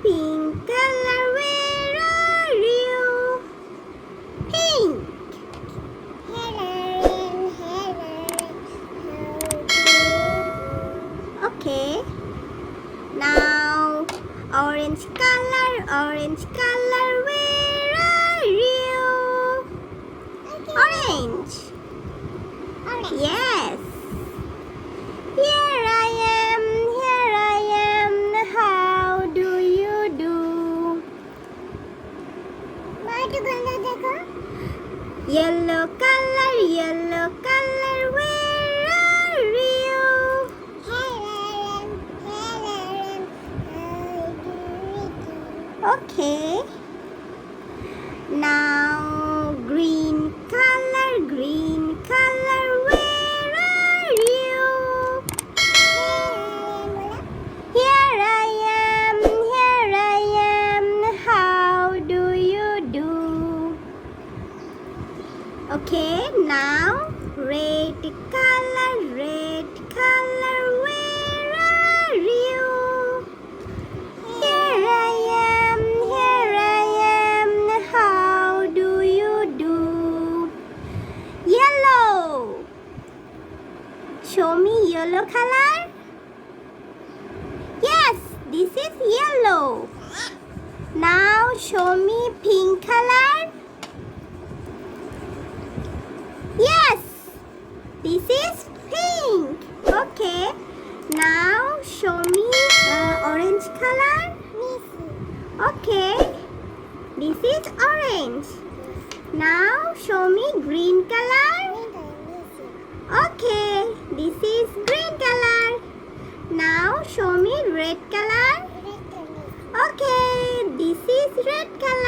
pink color, where are you? Pink. Okay. Now, orange color, where are you? Orange. Yes. Here I am, how do you do? Yellow color, where are you? Okay. Now, green color, where are you? Here I am, how do you do? Okay, now, red color, where are you? Here I am, how do you do? Yellow. Show me yellow color. Yes, this is yellow. Now show me pink color. Yes, this is pink. Okay, now show me orange color. Okay, this is orange. Now show me green color. Okay, this is green color. Now show me red color. Okay, this is red color.